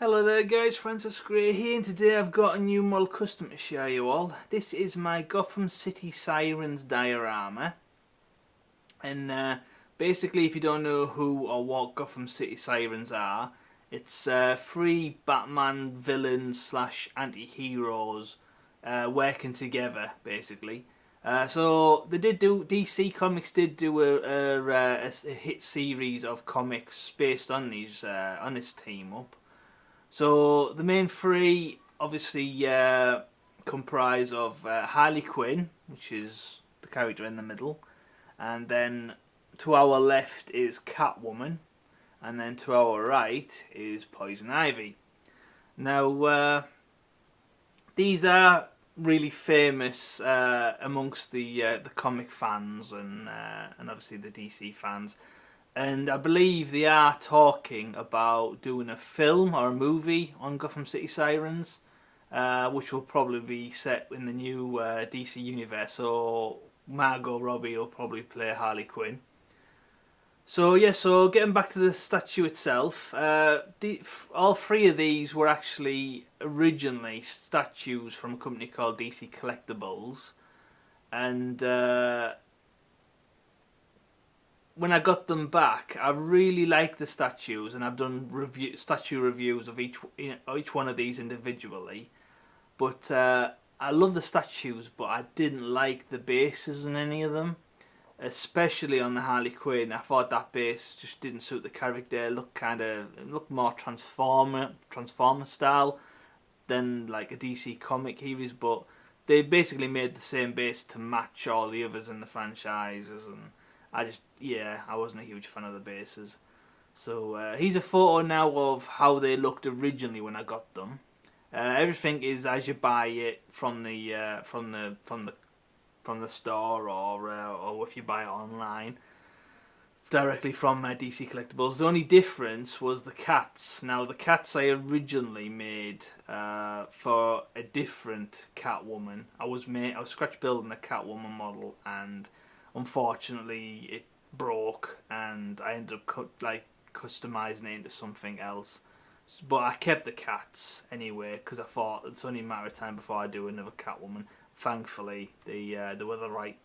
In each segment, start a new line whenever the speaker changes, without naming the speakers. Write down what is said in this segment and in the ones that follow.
Hello there guys, Francis Gray here, and today I've got a new model custom to show you all. This is my Gotham City Sirens diorama, and basically if you don't know who or what Gotham City Sirens are, it's three Batman villains slash anti-heroes working together basically. So they did do, DC Comics did do a hit series of comics based on these on this team up. So the main three obviously comprise of Harley Quinn, which is the character in the middle, and then to our left is Catwoman, and then to our right is Poison Ivy. Now these are really famous amongst the comic fans and obviously the DC fans. And I believe they are talking about doing a film or a movie on Gotham City Sirens, which will probably be set in the new DC universe. So Margot Robbie will probably play Harley Quinn. So yeah, so getting back to the statue itself, all three of these were actually originally statues from a company called DC Collectibles, and when I got them back, I really like the statues, and I've done statue reviews of each one of these individually. But I love the statues, but I didn't like the bases in any of them, especially on the Harley Quinn. I thought that base just didn't suit the character. It looked more Transformer style than like a DC comic series. But they basically made the same base to match all the others in the franchises, and I wasn't a huge fan of the bases. So here's a photo now of how they looked originally when I got them. Everything is as you buy it from the store, or if you buy it online directly from DC Collectibles. The only difference was the cats. Now the cats I originally made for a different Catwoman. I was scratch building a Catwoman model, and unfortunately it broke, and I ended up customizing it into something else. But I kept the cats anyway because I thought it's only a matter of time before I do another Catwoman. Thankfully, they were the right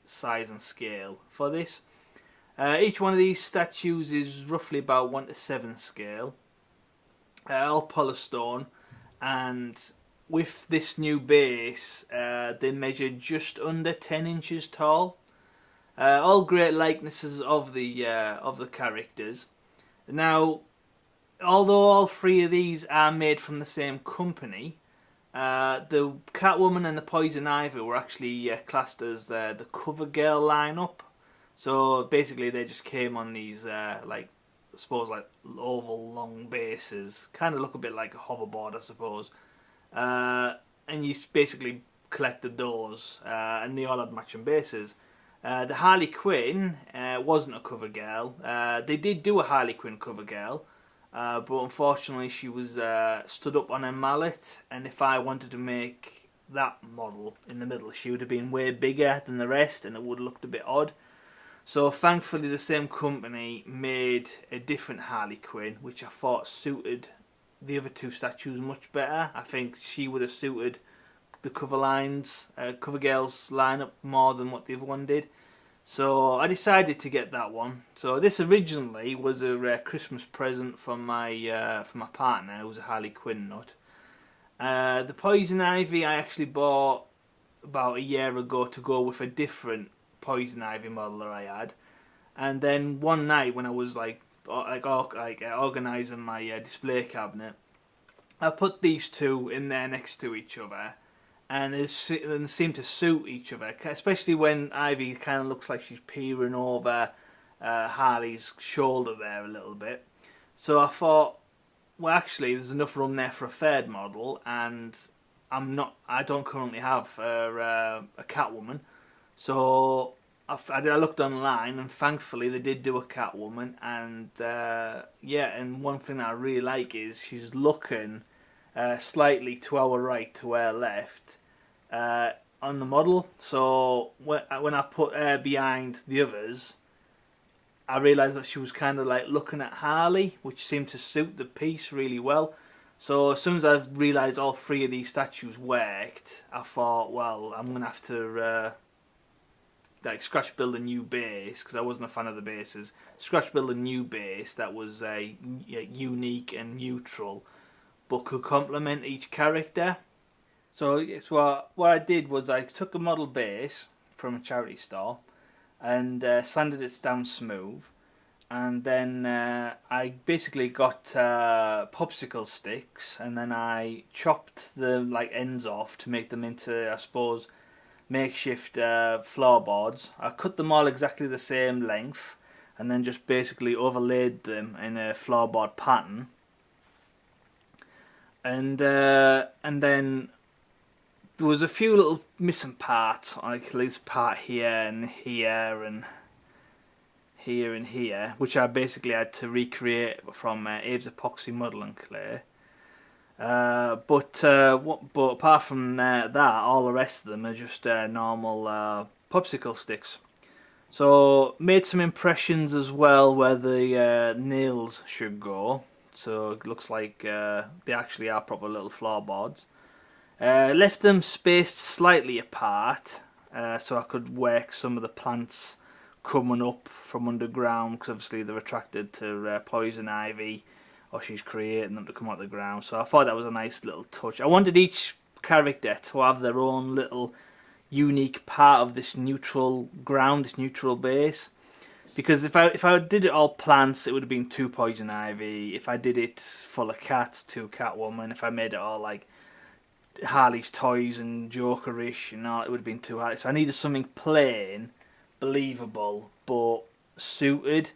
size and scale for this. Each one of these statues is roughly about 1:7 scale, all polystone, and with this new base, they measure just under 10 inches tall. All great likenesses of the characters. Now, although all three of these are made from the same company, the Catwoman and the Poison Ivy were actually classed as the cover girl lineup. So basically, they just came on these oval long bases, kind of look a bit like a hoverboard, I suppose. And you basically collected those, and they all had matching bases. The Harley Quinn wasn't a cover girl. They did do a Harley Quinn cover girl, but unfortunately she was stood up on a mallet, and if I wanted to make that model in the middle, she would have been way bigger than the rest, and it would have looked a bit odd. So thankfully the same company made a different Harley Quinn, which I thought suited the other two statues much better. I think she would have suited the cover girls lineup more than what the other one did. So I decided to get that one. So this originally was a Christmas present from my partner, who was a Harley Quinn nut. The Poison Ivy I actually bought about a year ago to go with a different Poison Ivy model that I had. And then one night when I was organising my display cabinet, I put these two in there next to each other, and they seem to suit each other, especially when Ivy kind of looks like she's peering over Harley's shoulder there a little bit. So I thought, well, actually, there's enough room there for a third model, and I don't currently have a Catwoman, so I looked online, and thankfully they did do a Catwoman, and and one thing that I really like is she's looking slightly to our right, to our left, on the model. So when I put her behind the others, I realised that she was kind of like looking at Harley, which seemed to suit the piece really well. So as soon as I realised all three of these statues worked, I thought, well, I'm going to have to like scratch build a new base, because I wasn't a fan of the bases. Scratch build a new base that was unique and neutral, but could complement each character. So it's what I did was I took a model base from a charity store and sanded it down smooth, and then I basically got popsicle sticks, and then I chopped the ends off to make them into, I suppose, makeshift floorboards. I cut them all exactly the same length, and then just basically overlaid them in a floorboard pattern, and then there was a few little missing parts, like this part here and here and here and here, which I basically had to recreate from Abe's epoxy modelling clay. But apart from that, all the rest of them are just normal popsicle sticks. So made some impressions as well where the nails should go. So it looks like they actually are proper little floorboards. Left them spaced slightly apart, so I could work some of the plants coming up from underground, because obviously they're attracted to poison ivy, or she's creating them to come out of the ground. So I thought that was a nice little touch. I wanted each character to have their own little unique part of this neutral ground, this neutral base. Because if I did it all plants, it would have been 2 poison ivy. If I did it full of cats, 2 Catwoman. If I made it all like Harley's toys and Jokerish and all, it would have been 2 Harley. So I needed something plain, believable, but suited.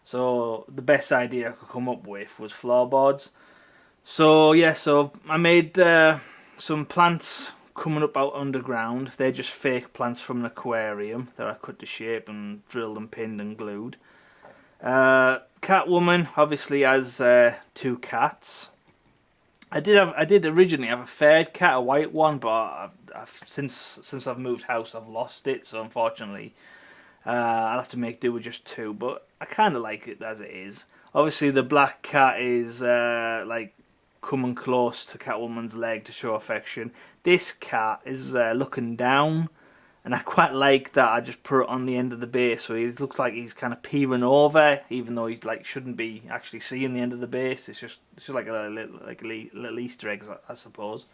So the best idea I could come up with was floorboards. So yeah, so I made some plants coming up out underground. They're just fake plants from an aquarium that I cut to shape and drilled and pinned and glued. Catwoman obviously has 2 cats. I did originally have a third cat, a white one, but since I've moved house, I've lost it. So unfortunately, I'll have to make do with just 2. But I kind of like it as it is. Obviously, the black cat is like coming close to Catwoman's leg to show affection. This cat is looking down, and I quite like that. I just put it on the end of the base, so he looks like he's kind of peering over, even though he shouldn't be actually seeing the end of the base. It's just like a little Easter egg, I suppose.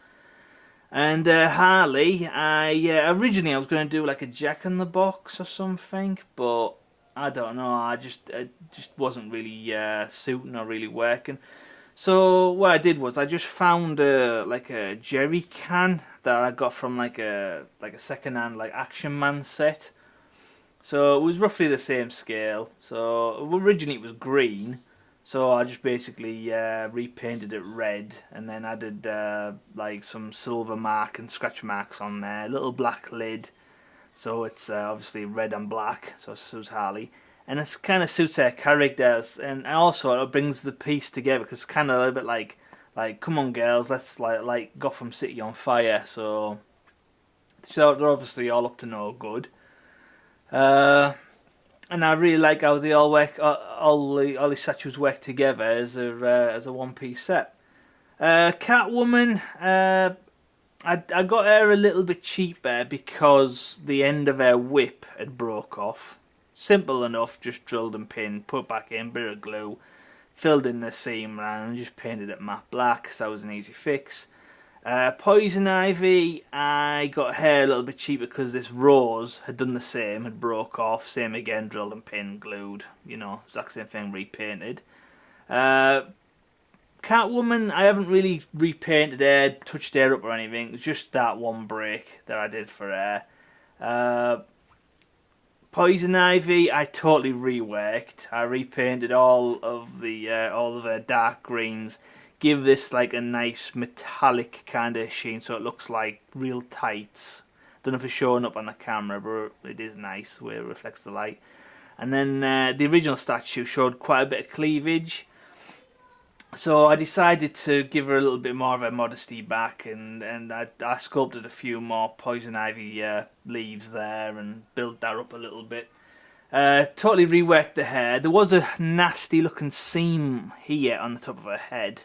And Harley, originally I was going to do like a Jack in the Box or something, but I don't know. It just wasn't really suiting or really working. So what I did was I just found a jerry can that I got from like a second-hand Action Man set. So it was roughly the same scale. So originally it was green, so I just basically repainted it red, and then added some silver mark and scratch marks on there. A little black lid, so it's obviously red and black. So it suits Harley. And it kind of suits her characters, and also it brings the piece together, because it's kind of a little bit like come on girls, let's like Gotham City on fire. So they're obviously all up to no good, and I really like how they all work. All the statues work together as a one-piece set. Catwoman, I got her a little bit cheaper because the end of her whip had broke off. Simple enough, just drilled and pinned, put back in, bit of glue, filled in the seam around, and just painted it matte black, so that was an easy fix. Poison Ivy, I got her a little bit cheaper because this rose had done the same, had broke off, same again, drilled and pinned, glued, exact same thing, repainted. Catwoman, I haven't really repainted her, touched her up or anything, it's just that one break that I did for her. Poison Ivy, I totally reworked. I repainted all of the dark greens, give this like a nice metallic kind of sheen, so it looks like real tights. Don't know if it's showing up on the camera, but it is nice where it reflects the light. And then the original statue showed quite a bit of cleavage, so I decided to give her a little bit more of her modesty back, and I sculpted a few more Poison Ivy leaves there and built that up a little bit. Totally reworked the hair. There was a nasty looking seam here on the top of her head,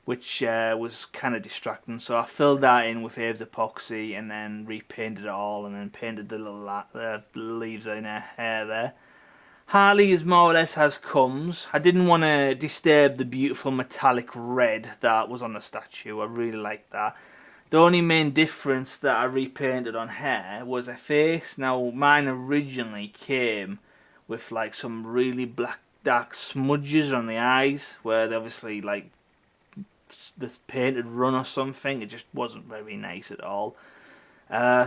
which was kind of distracting. So I filled that in with Abe's epoxy and then repainted it all, and then painted the little leaves in her hair there. Harley is more or less as comes. I didn't want to disturb the beautiful metallic red that was on the statue. I really liked that. The only main difference that I repainted on her was her face. Now mine originally came with like some really black dark smudges on the eyes, where they obviously like this paint had run or something. It just wasn't very nice at all.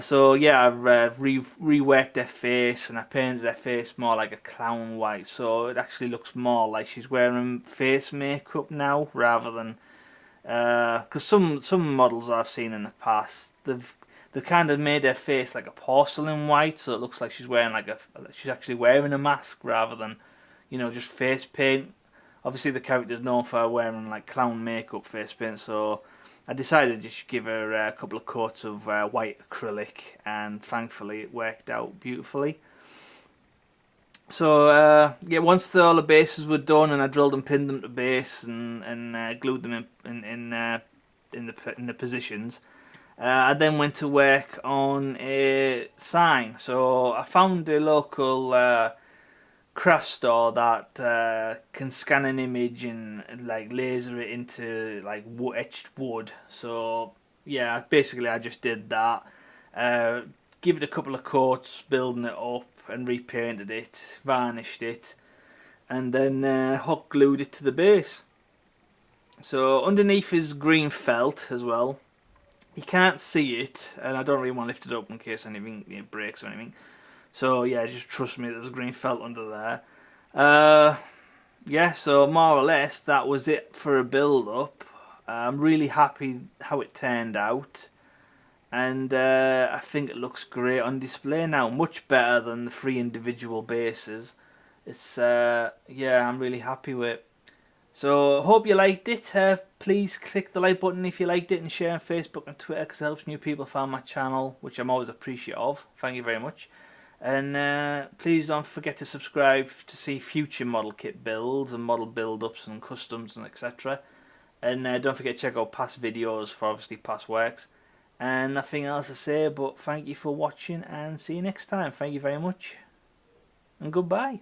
So yeah, I've reworked her face, and I painted her face more like a clown white, so it actually looks more like she's wearing face makeup now, rather than because some models I've seen in the past, they've kind of made her face like a porcelain white, so it looks like she's wearing she's actually wearing a mask rather than, you know, just face paint. Obviously the character's known for wearing like clown makeup face paint, so I decided to just give her a couple of coats of white acrylic, and thankfully it worked out beautifully. So yeah, once all the bases were done and I drilled and pinned them to base and glued them in the positions, I then went to work on a sign. So I found a local craft store that can scan an image and like laser it into like etched wood. So yeah, basically I just did that. Give it a couple of coats, building it up, and repainted it, varnished it, and then hot glued it to the base. So underneath is green felt as well. You can't see it, and I don't really want to lift it up in case anything breaks or anything. So yeah, just trust me, there's green felt under there. Yeah, so more or less that was it for a build up. I'm really happy how it turned out, and I think it looks great on display now, much better than the 3 individual bases. It's yeah, I'm really happy with it. So hope you liked it. Please click the like button if you liked it, and share on Facebook and Twitter, because it helps new people find my channel, which I'm always appreciative of. Thank you very much. And please don't forget to subscribe to see future model kit builds and model build-ups and customs and etc. And don't forget to check out past videos for obviously past works. And nothing else to say, but thank you for watching, and see you next time. Thank you very much, and goodbye.